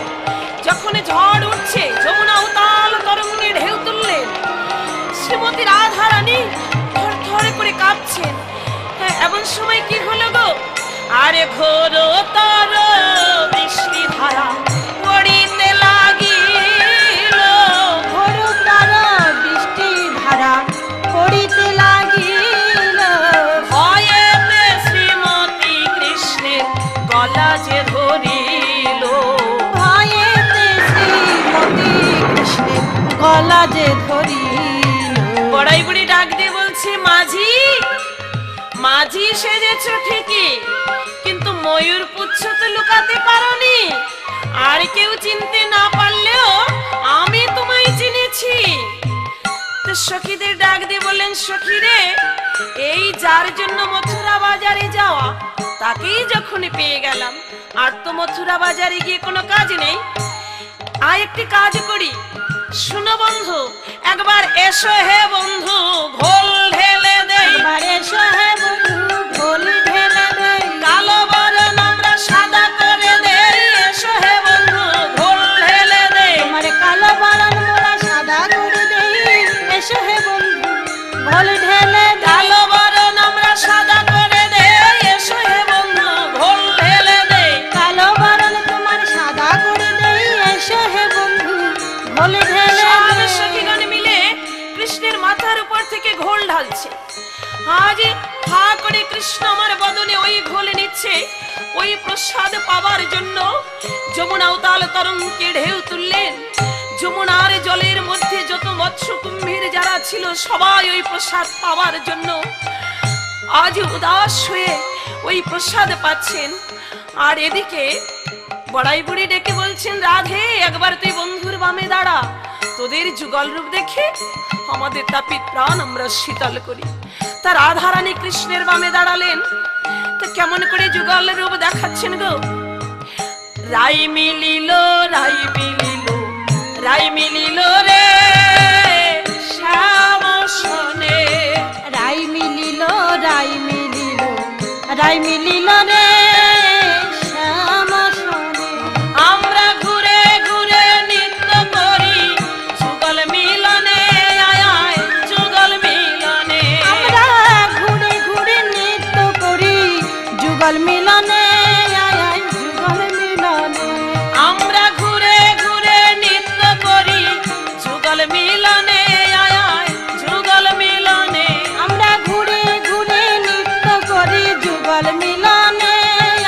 যখন ঝড় উঠছে, যমুনা উতাল তরঙ্গে ঢেউ তুললেন। শ্রীমতী রাধা রানী থর থর করে কাঁপছেন। হ্যাঁ, এমন সময় কি হলো গো? আরে ঘোরতর বৃষ্টি ধারা পড়িতে লাগিল, ঘোরতর বৃষ্টি ধারা পড়িতে লাগিল। ভয়েতে শ্রীমতী কৃষ্ণের গলা যে ধরিল। ভয়েতে শ্রীমতী কৃষ্ণের গলা যে ধরিল। বড়াই বুড়ি ডাক দিয়ে বলছে, মাঝি মাঝি সেজেছো ঠিকই, কিন্তু ময়ূর পুচ্ছ তো লুকাতে পারোনি। আর কেউ চিনতে না পারলেও আমি তোমায় চিনেছি। তো সখীদের ডাক দিয়ে বললেন, সখী রে, এই যার জন্য মথুরা বাজারে যাওয়া তাকেই যখন পেয়ে গেলাম, আর তো মথুরা বাজারে গিয়ে কোনো কাজ নেই, আর একটি কাজ করি। শুনো বন্ধু, একবার এসো হে বন্ধু, ঘোল ঢেলে দেই। একবার এসো হে বন্ধু, ঘোল ঢেলে দেই। কালো বরণ আমরা সাদা করে দেই, এসো হে বন্ধু, ঘোল ঢেলে দেই। তোমার কালো বরণ মোরা সাদা করে দেই, এসো হে বন্ধু, ঘোল ঢেলে দেই। কালো বরণ আমরা সাদা করে দেই, এসো হে বন্ধু, ঘোল ঢেলে দেই। কালো বরণ তোমার সাদা করে দেই, এসো হে বন্ধু, ঘোল ঢেলে সব দেই। সখীগণ মিলে কৃষ্ণের মাথার উপর থেকে ঘোল ঢালছে। আজ হা করে কৃষ্ণ আমার বদনে ওই ঘোল নিচ্ছে। ওই প্রসাদ পাবার জন্য যমুনা উতাল তরঙ্গে ঢেউ তুললেন। যমুনার জলের মধ্যে যত মৎস্য কুম্ভীর যারা ছিল, সবাই ওই প্রসাদ পাওয়ার জন্য আজ উদাস হয়ে ওই প্রসাদ পাচ্ছেন। আর এদিকে বড়াই বুড়ি ডেকে বলছেন, রাধে, একবার তুই বন্ধুর বামে দাঁড়া, তোদের যুগল রূপ দেখে আমাদের তাপিত প্রাণ আমরা শীতল করি। তা রাধারানী কৃষ্ণের বামে দাঁড়ালেন। তা কেমন করে যুগল রূপ দেখাচ্ছেন গো? রাই মিলিল, রাই মিলিল, রাই মিলিল রে শ্যাম শোনে। রাই মিলিল, রাই মিলিল, রাই মিলিল রে শ্যাম শোনে। আমরা ঘুরে ঘুরে নৃত্য করি যুগল মিলনে, আয় আয় যুগল মিলনে। আমরা ঘুরে ঘুরে নৃত্য করি যুগল মিলনে, আয় আয় যুগল মিলনে। আমরা ঘুরে ঘুরে নৃত্য করি যুগল মিলনে, আয় আয় যুগল মিলনে। আমরা ঘুরে ঘুরে নৃত্য করি যুগল মিলনে,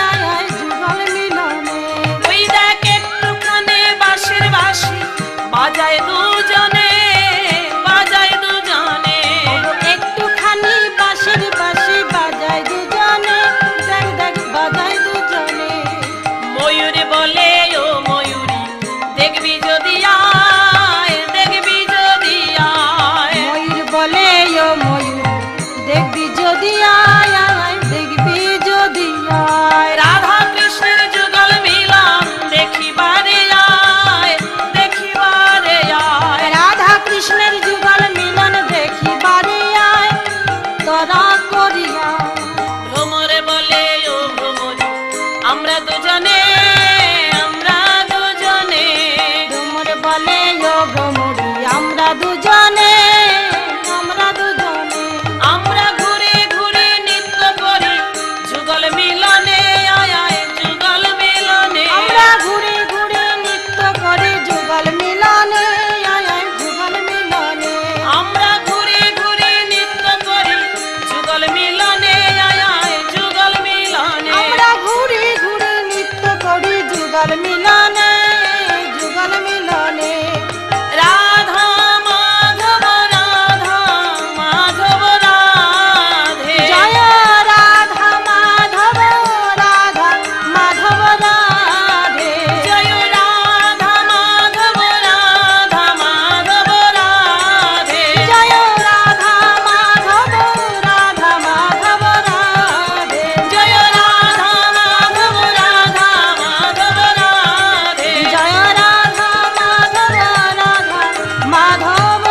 আয় আয় যুগল মিলনে। ওই দেখ একটুখানে বাঁশির বাঁশি বাজায় দুজনে, বাজায় দুজনে। একটুখানি বাঁশির বাঁশি বাজায় দুজনে, দেখ দেখ বাজায় দুজনে। ময়ূর বলে, ও ময়ূরী, দেখবি যদি আয়, দেখবি যদি আয়। ময়ূর বলে, ও ময়ূর, দেখবি যদি আয়, আয় দেখবি যদি আয়। রাধা কৃষ্ণের যুগল মিলন দেখিবারে আয়, দেখিবারে আয়। রাধা কৃষ্ণের যুগল মিলন দেখিবারে আয়, তোরা করিয়া। ভ্রমরে বলে, ও ভ্রমরি, আমরা দুজনে, আমরা দুজনে। ভ্রমর বলে, ও ভ্রমরি, আমরা দুজনে, আমরা দুজনে। আমরা ঘুরে ঘুরে নৃত্য করি যুগল মিলনে, আয় আয় যুগল মিলনে। আমরা ঘুরে ঘুরে নৃত্য করি যুগল মিলনে, আয় আয় যুগল মিলনে। আমরা ঘুরে ঘুরে নৃত্য করি যুগল মিলনে, আয় আয় যুগল মিলনে। আমরা ঘুরে ঘুরে নৃত্য করি যুগল মিলনে, যুগল মিলনে। রাধা মাধব, রাধা মাধব রাধে। জয় রাধা মাধব, রাধা মাধব রাধে। জয় রাধা মাধব, রাধা মাধব রাধে। জয় রাধা মাধব, রাধা মাধব রাধে। জয় রাধা মাধব, রাধা মাধব রাধে। জয় রাধা মাধব, রাধা মাধব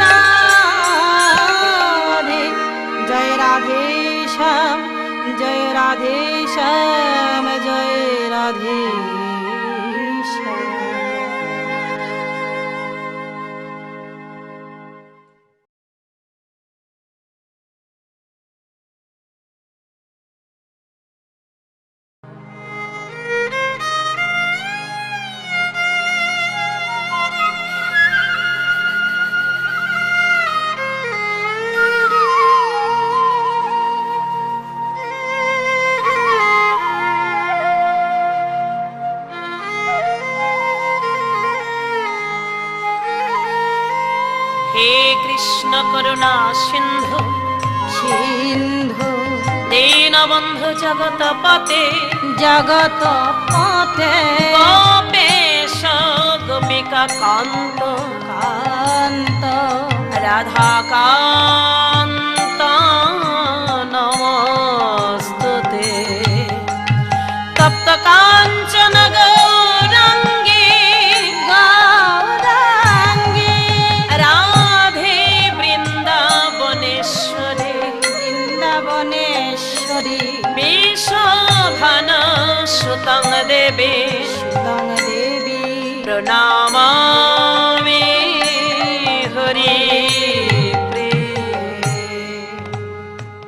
রাধে। জয় রাধে শ্যাম, জয় রাধে শ্যাম, জয় রাধে শ্যাম। হে কৃষ্ণ করুণা সিন্ধু, সিন্ধু দীনবন্ধু জগৎপতে, জগত পথে গোপেশ গোপিকা কান্ত, কান্ত। রাধাকান্তা নমস্তুতে তপ্ত কাঞ্চন গৌরাঙ্গে গৌরাঙ্গে রাধে বৃন্দাবনেশ্বরে বৃন্দাবনেশ্বরী বিশোভন সুতং দেবে সুতং দেবী প্রণাম